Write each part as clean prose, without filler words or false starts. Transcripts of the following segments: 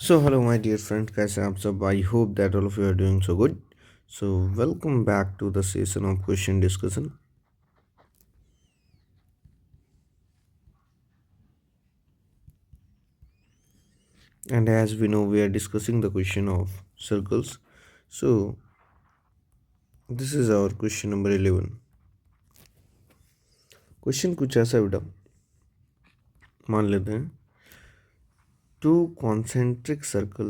So hello my dear friend, कैसे हैं आप सब? I hope that all of you are doing so good. So welcome back to the session of question discussion. And as we know, we are discussing the question of circles. So this is our question number 11. Question कुछ ऐसा बेटा, मान लेते हैं two concentric circle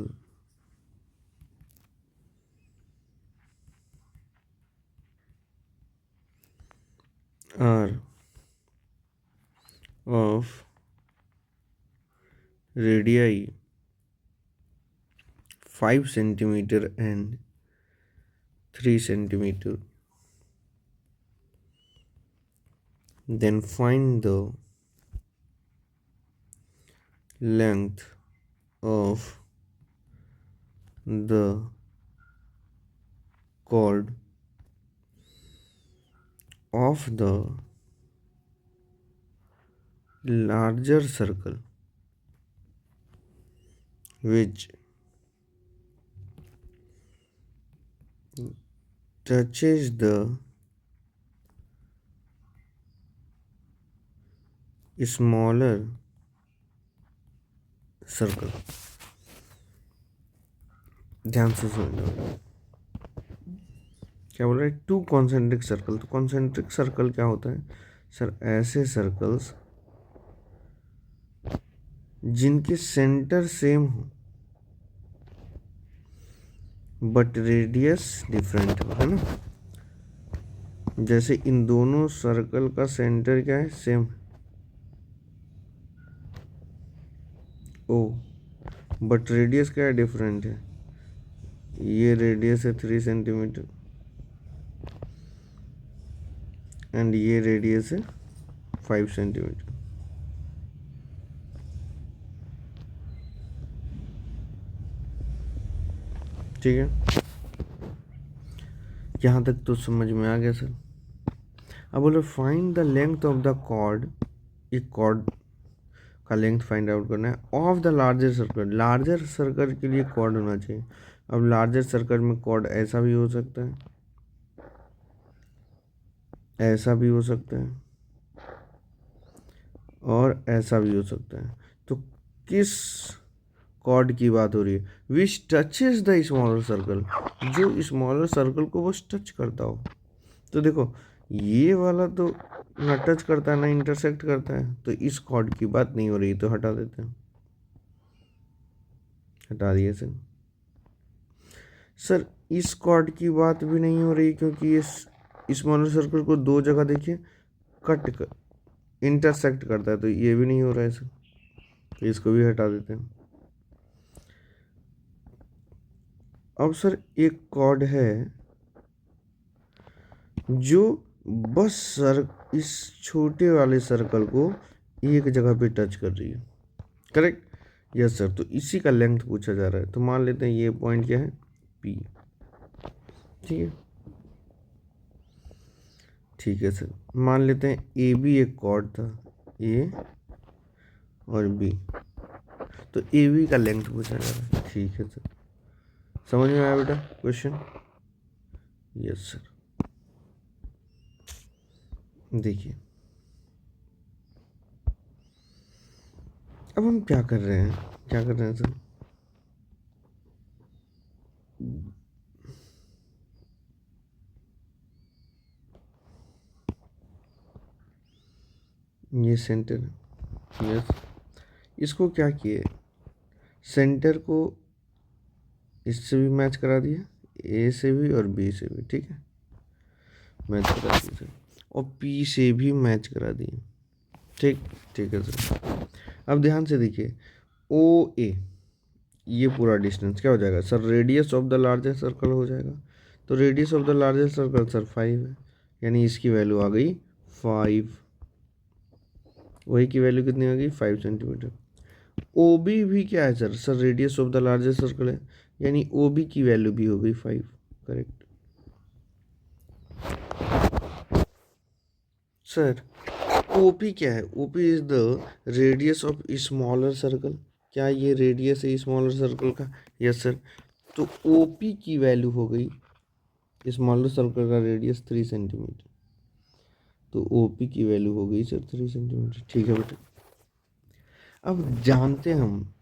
are of radii 5 centimeter and 3 centimeter. Then find the length of the chord of the larger circle which touches the smaller circle. ध्यान से सुनना, क्या बोल रहा है? To concentric circle. तो कॉन्सेंट्रिक सर्कल क्या होता है सर? ऐसे सर्कल्स जिनके सेंटर सेम हो बट रेडियस डिफरेंट हो, है ना? जैसे इन दोनों सर्कल का सेंटर क्या है? सेम, ओ, बट रेडियस क्या है? डिफरेंट है। ये रेडियस है 3 सेंटीमीटर एंड ये रेडियस है 5 सेंटीमीटर। ठीक है, यहाँ तक तो समझ में आ गया सर। अब बोलो find the length of the chord. एक कॉर्ड का लेंथ फाइंड आउट करना है of the larger circle. Larger circle के लिए कॉर्ड होना चाहिए। अब लार्जर सर्कल में कॉर्ड ऐसा भी हो सकता है, ऐसा भी हो सकता है और ऐसा भी हो सकता है। तो किस कॉर्ड की बात हो रही है? विच टचेस द स्मॉलर सर्कल, जो स्मॉलर सर्कल को बस टच करता हो। तो देखो, ये वाला तो ना टच करता है ना इंटरसेक्ट करता है, तो इस कॉर्ड की बात नहीं हो रही, तो हटा देते हैं। हटा दिए सर इस कॉर्ड की बात भी नहीं हो रही, क्योंकि इस स्मॉलर सर्कल को दो जगह देखिए कट कर इंटरसेक्ट करता है, तो ये भी नहीं हो रहा है सर, तो इसको भी हटा देते हैं। अब सर एक कॉर्ड है जो बस सर इस छोटे वाले सर्कल को एक जगह पे टच कर रही है, करेक्ट? यस सर, तो इसी का लेंथ पूछा जा रहा है। तो मान लेते हैं ये पॉइंट क्या है? पी। ठीक है, ठीक है सर। मान लेते हैं ए बी एक कॉर्ड था, ए और बी, तो ए बी का लेंथ पूछा जा रहा है। ठीक है सर, समझ में आया बेटा क्वेश्चन? Yes sir. देखिए अब हम क्या कर रहे हैं, क्या कर रहे हैं सर? ये सेंटर है, यस। इसको क्या किए, सेंटर को इससे भी मैच करा दिया, ए से भी और बी से भी। ठीक है, मैच करा दिए सर, और पी से भी मैच करा दिए। ठीक, ठीक है सर। अब ध्यान से देखिए, ओ ए, ये पूरा डिस्टेंस क्या हो जाएगा sir? Radius of the largest circle हो जाएगा। तो radius of the largest circle sir 5 है, यानी इसकी वैल्यू आ गई 5। वही की वैल्यू कितनी आ गई? 5 सेंटीमीटर। ओ बी भी क्या है sir? Sir radius of the largest circle है, यानी ओ बी की वैल्यू भी हो गई 5, करेक्ट सर। ओपी क्या है? OP is the radius of smaller circle, क्या ये रेडियस है स्मॉलर सर्कल का? Yes sir. तो ओपी की वैल्यू हो गई, स्मॉलर सर्कल का रेडियस 3 सेंटीमीटर, तो ओपी की वैल्यू हो गई सर 3 सेंटीमीटर। ठीक है बेटा। अब जानते हैं हम,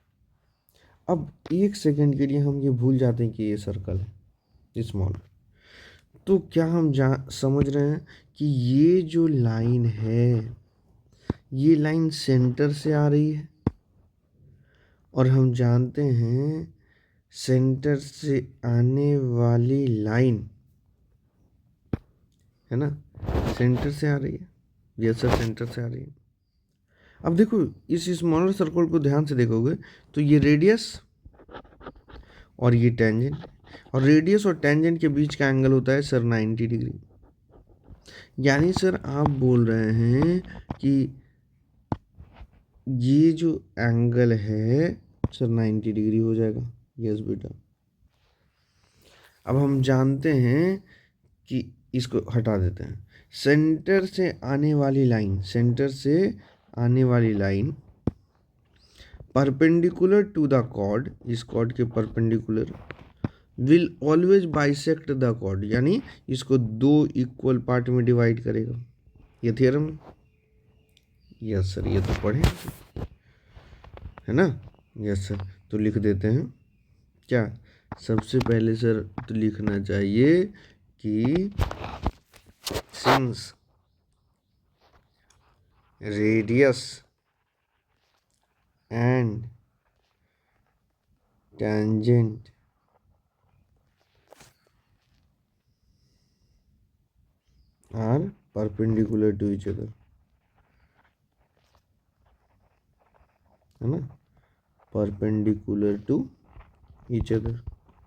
अब एक सेकंड के लिए हम ये भूल जाते हैं कि ये सर्कल है स्मॉल, तो क्या हम समझ रहे हैं कि ये जो लाइन है, ये लाइन सेंटर से आ रही है, और हम जानते हैं सेंटर से आने वाली लाइन है ना, सेंटर से आ रही है। यस सर, सेंटर से आ रही है। अब देखो इस स्मॉलर सर्कल को ध्यान से देखोगे तो ये रेडियस और ये टेंजेंट, और रेडियस और टेंजेंट के बीच का एंगल होता है सर 90 डिग्री। यानी सर आप बोल रहे हैं कि ये जो एंगल है सर 90 डिग्री हो जाएगा। यस बेटा। अब हम जानते हैं कि इसको हटा देते हैं, सेंटर से आने वाली लाइन, सेंटर से आने वाली line perpendicular to the chord, इस कॉर्ड के perpendicular, will always bisect the chord, यानी इसको दो इक्वल पार्ट में डिवाइड करेगा। ये थ्योरम। यस सर, ये तो पढ़े है ना। Yes sir. तो लिख देते हैं क्या, सबसे पहले सर तो लिखना चाहिए कि since radius and tangent are perpendicular to each other, है ना, perpendicular to each other,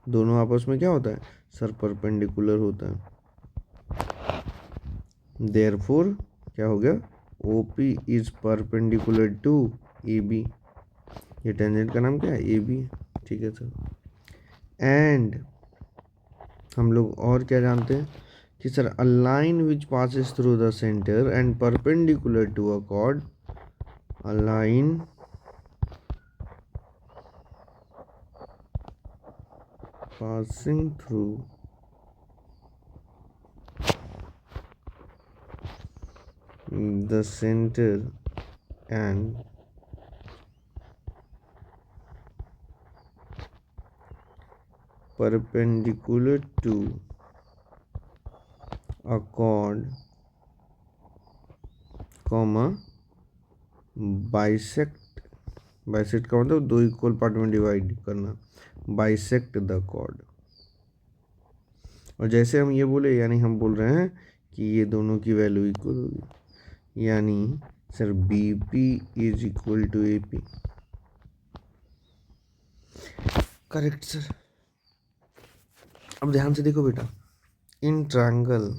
दोनों आपस में क्या होता है सर, परपेंडिकुलर होता है। therefore क्या हो गया, OP is perpendicular to AB, ये टेंजेंट का नाम क्या है, AB। ठीक है सर। एंड हम लोग और क्या जानते हैं कि sir a line which passes through the centre and perpendicular to a chord, a line passing through the center and perpendicular to a chord, comma bisect, bisect का मतलब दो इक्वल पार्ट में डिवाइड करना, बाइसेक्ट द कॉर्ड। और जैसे हम ये बोले, यानी हम बोल रहे हैं कि ये दोनों की वैल्यू इक्वल होगी, यानी sir B P is equal to A P. Correct sir. अब ध्यान से देखो बेटा, in triangle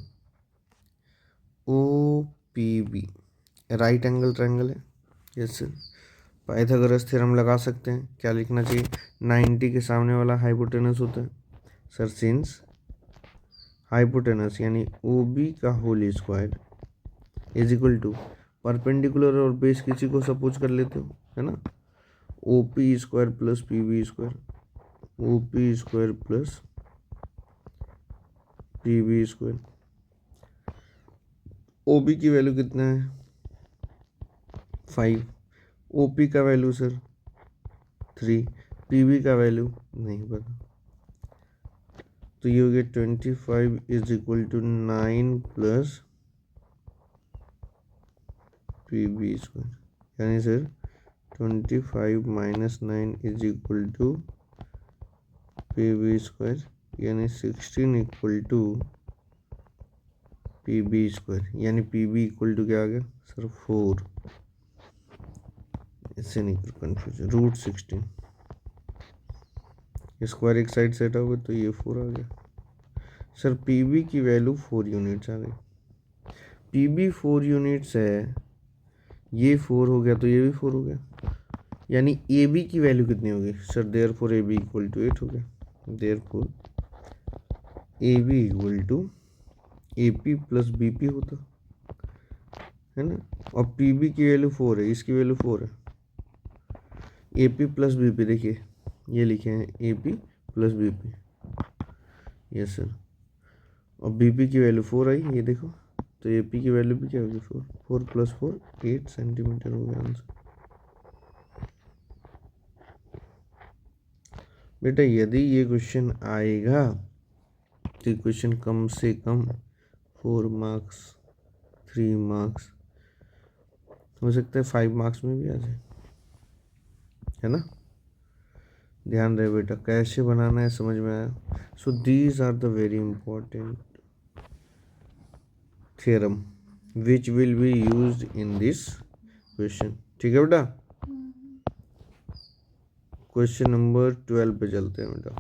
O P B right angle triangle है। Yes sir. पाइथागोरस थ्योरम लगा सकते हैं, क्या लिखना चाहिए, 90 के सामने वाला हाइपोटेनस होता है सर, सिंस हाइपोटेनस यानी ओ बी का whole square is equal to perpendicular और बेस किसी को सपोज कर लेते हो, है ना, O P square plus P B square, O P square plus P B square. O B की वैल्यू कितना है 5, ओ पी का वैल्यू सर 3, पी बी का वैल्यू नहीं पता, तो ये हो गया 25 is equal to 9 plus P B square, यानी sir 25 minus 9 is equal to P B square, यानी 16 equal to P B square, यानी पी बी इक्वल टू क्या आ गया सर 4, इससे नहीं कर कन्फ्यूजन, रूट 16 स्क्वायर एक साइड सेट होगा तो ये 4 आ गया सर। पी बी की वैल्यू 4 यूनिट्स आ गई, पी बी 4 यूनिट्स है, ये 4 हो गया तो ये भी 4 हो गया, यानी ए बी की वैल्यू कितनी होगी sir, therefore A B equal to 8 हो गया, therefore A B equal to A P plus B P होता है ना, और पी बी की वैल्यू 4 है, इसकी वैल्यू 4 है, A P plus B P, देखिए ये लिखे हैं A P plus B P, yes sir. और बी पी की वैल्यू 4 आई, ये देखो, तो ए पी की वैल्यू भी क्या होगी 4, 4 + 4 8 सेंटीमीटर हो गया आंसर। बेटा यदि ये क्वेश्चन आएगा तो ये क्वेश्चन कम से कम 4 मार्क्स, 3 मार्क्स, हो सकता है 5 मार्क्स में भी आ जाए, है ना। ध्यान रहे बेटा, कैसे बनाना है समझ में आया। So these are the very important theorem which will be used in this question, ठीक है बेटा। क्वेश्चन नंबर 12 पे चलते हैं बेटा।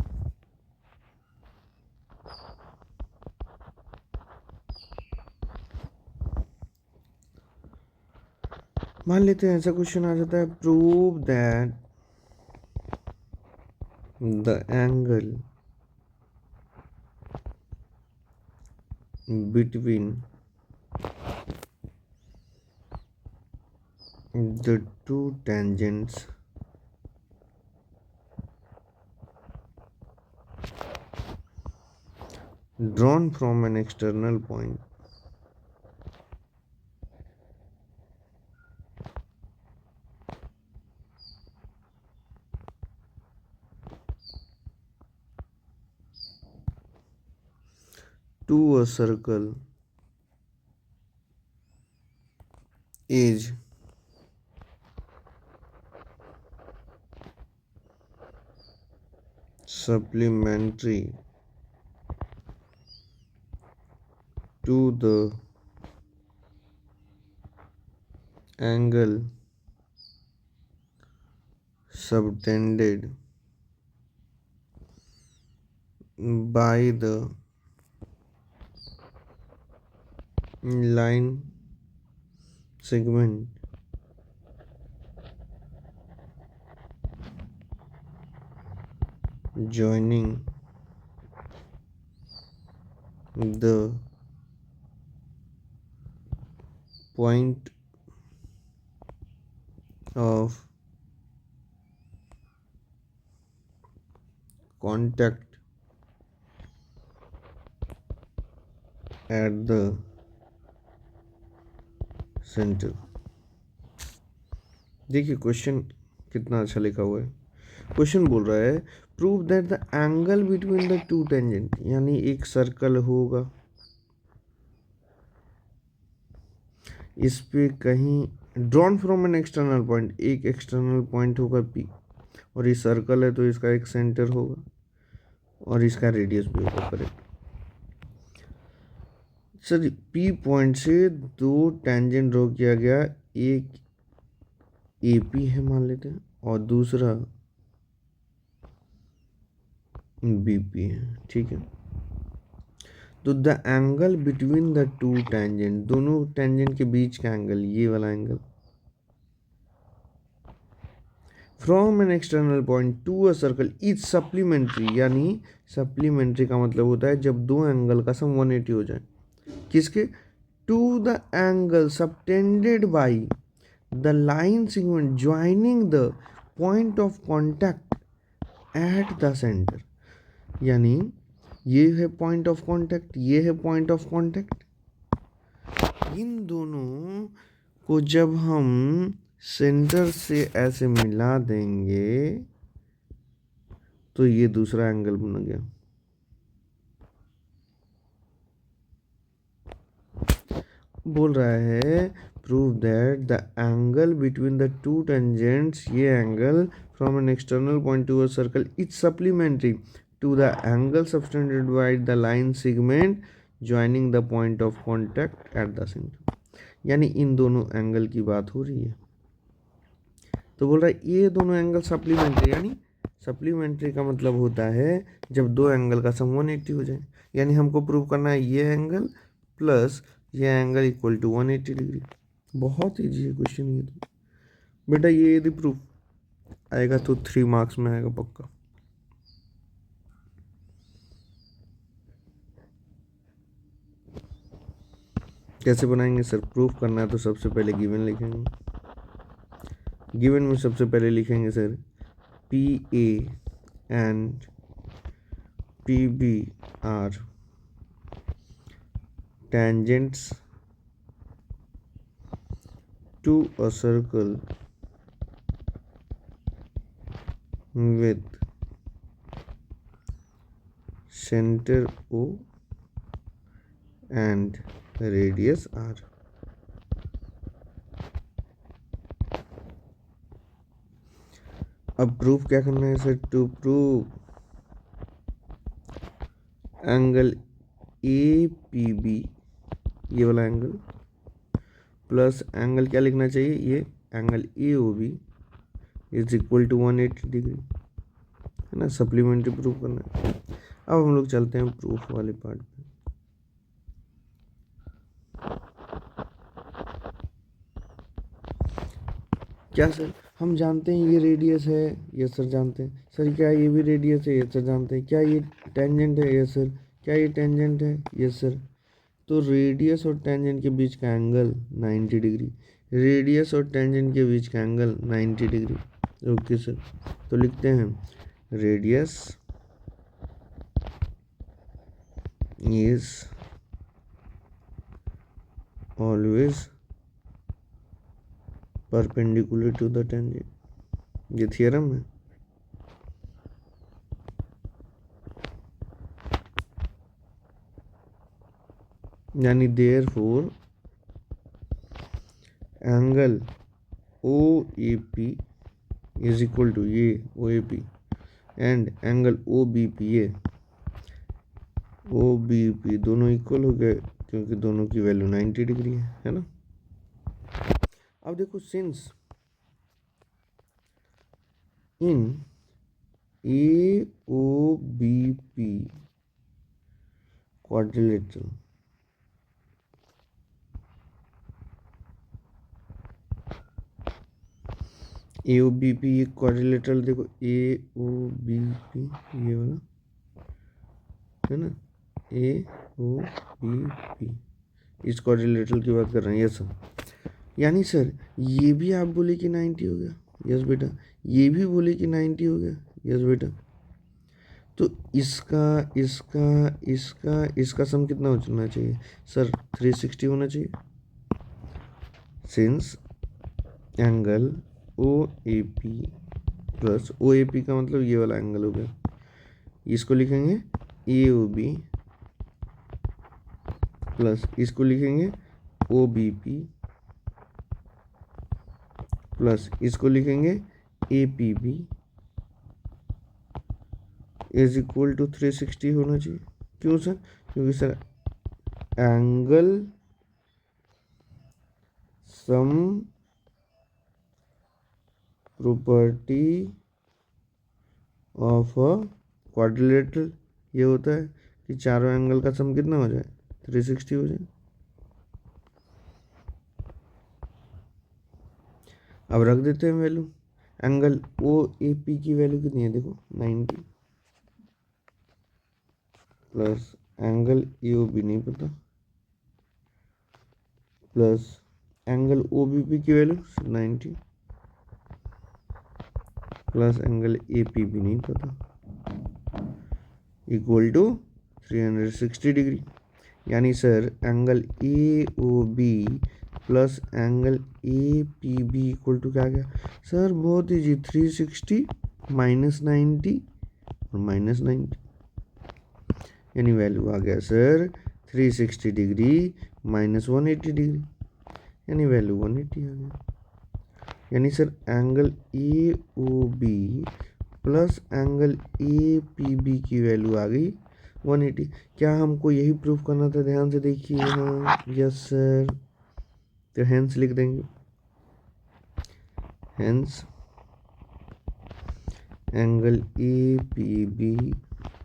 मान लेते हैं ऐसा क्वेश्चन आ जाता है, prove that the angle between the two tangents drawn from an external point to a circle is supplementary to the angle subtended by the line segment joining the point of contact at the center। देखिए question कितना अच्छा लिखा हुआ है। Question बोल रहा है prove that the angle between the two tangent, यानी एक सर्कल होगा, इस पे कहीं drawn from an external point, एक एक्सटर्नल पॉइंट होगा पी, और ये सर्कल है तो इसका एक सेंटर होगा और इसका रेडियस भी होगा, करेक्ट सर। पी पॉइंट से दो टेंजेंट ड्रॉ किया गया, एक ए पी है मान लेते हैं और दूसरा बी पी है, ठीक है। तो the angle between the two tangent, दोनों टेंजेंट के बीच का एंगल, ये वाला angle, from an external point to a circle is supplementary, यानी सप्लीमेंट्री का मतलब होता है जब दो एंगल का सम 180 हो जाए, किसके, to the angle subtended by the line segment joining the point of contact at the centre, यानी ये है पॉइंट ऑफ कांटेक्ट, ये है पॉइंट ऑफ कांटेक्ट, इन दोनों को जब हम सेंटर से ऐसे मिला देंगे तो ये दूसरा एंगल बन गया। बोल रहा है prove that the angle between the two tangents, ये angle from an external point to a circle is supplementary to the angle subtended by the line segment joining the point of contact at the center, यानी इन दोनों angle की बात हो रही है। तो बोल रहा है ये दोनों एंगल सप्लीमेंट्री, यानी सप्लीमेंट्री का मतलब होता है जब दो एंगल का सम 180 हो जाए, यानी हमको प्रूव करना है ये एंगल प्लस ये एंगल इक्वल टू 180 डिग्री। बहुत ईजी है क्वेश्चन ये तो बेटा, ये यदि प्रूफ आएगा तो 3 मार्क्स में आएगा पक्का। कैसे बनाएंगे सर, प्रूफ करना है तो सबसे पहले गिवन लिखेंगे, गिवन में सबसे पहले लिखेंगे sir P A and P B are tangents to a circle with center O and radius R. अब प्रूफ क्या करना है sir? To prove angle A P B, ये वाला एंगल, प्लस एंगल क्या लिखना चाहिए, ये angle A O B is equal to 180 degree, है ना। सप्लीमेंट्री प्रूफ करना है। अब हम लोग चलते हैं प्रूफ वाले पार्ट पे। क्या सर हम जानते हैं ये रेडियस है? यस सर जानते हैं। सर क्या ये भी रेडियस है? यस सर जानते हैं। क्या ये टेंजेंट है? Yes sir. क्या ये टेंजेंट है? Yes sir. तो रेडियस और टेंजेंट के बीच का एंगल 90 डिग्री, रेडियस और टेंजेंट के बीच का एंगल 90 डिग्री। ओके सर, तो लिखते हैं radius is always perpendicular to the tangent, ये थियरम है। यानी therefore angle O A P is equal to ये O A P and angle O B P, ये ओ बी पी दोनों equal हो गए क्योंकि दोनों की वैल्यू 90 डिग्री है ना। अब देखो since in A O B P quadrilateral A O B P ये क्वाड्रिलेटरल, देखो ए ओ बी पी ये वाला है ना, ए ओ बी पी, इस क्वाड्रिलेटरल की बात कर रहे हैं। Yes sir. यानी सर ये भी आप बोले कि 90 हो गया। यस बेटा। ये भी बोले कि 90 हो गया। यस बेटा। तो इसका सम कितना होना चाहिए सर? 360 होना चाहिए। Since angle O A P plus O A P का मतलब ये वाला एंगल हो गया, इसको लिखेंगे ए ओ बी प्लस इसको लिखेंगे ओ बी पी प्लस इसको लिखेंगे A P B is equal to 360 होना चाहिए। क्यों सर? क्योंकि sir angle sum property of a quadrilateral ये होता है कि चारों एंगल का सम कितना हो जाए? 360 हो जाए। अब रख देते हैं value. Angle O A P की वैल्यू कितनी है? देखो 90 plus angle A O B नहीं पता plus angle O B P की value 90 plus angle A P B नहीं पता इक्वल टू 360 डिग्री। यानी sir angle A O B plus angle A P B equal to क्या गया sir? बहुत easy, 360 minus 90 और माइनस 90, यानी वैल्यू आ गया सर 360 डिग्री माइनस 180 डिग्री, यानी वैल्यू 180 आ गया। यानी sir angle A O B plus angle A P B की वैल्यू आ गई 180। क्या हमको यही प्रूफ करना था? ध्यान से देखिए यहाँ। Yes sir. तो हेंस लिख देंगे, hence angle A P B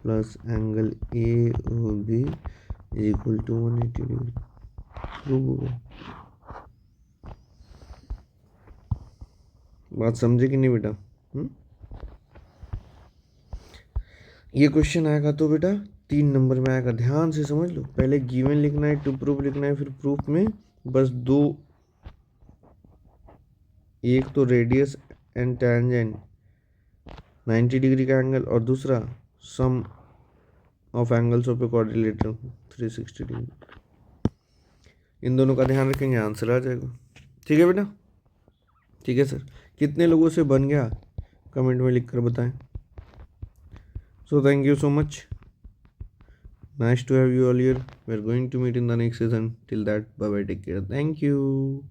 plus angle A O B is equal to 180 degree. Proof हो गया। बात समझे कि नहीं बेटा? ये क्वेश्चन आएगा तो बेटा 3 नंबर में आएगा, ध्यान से समझ लो। पहले गिवन लिखना है, टू प्रूफ लिखना है, फिर प्रूफ में बस दो, एक तो रेडियस एंड टेंजेंट 90 डिग्री का एंगल, और दूसरा sum of angles of a quadrilateral 360 degree. इन दोनों का ध्यान रखेंगे, आंसर आ जाएगा। ठीक है बेटा, ठीक है सर। कितने लोगों से बन गया कमेंट में लिख कर बताएं। So thank you so much, nice to have you all here. We are going to meet in the next session, till that bye bye, take care, thank you.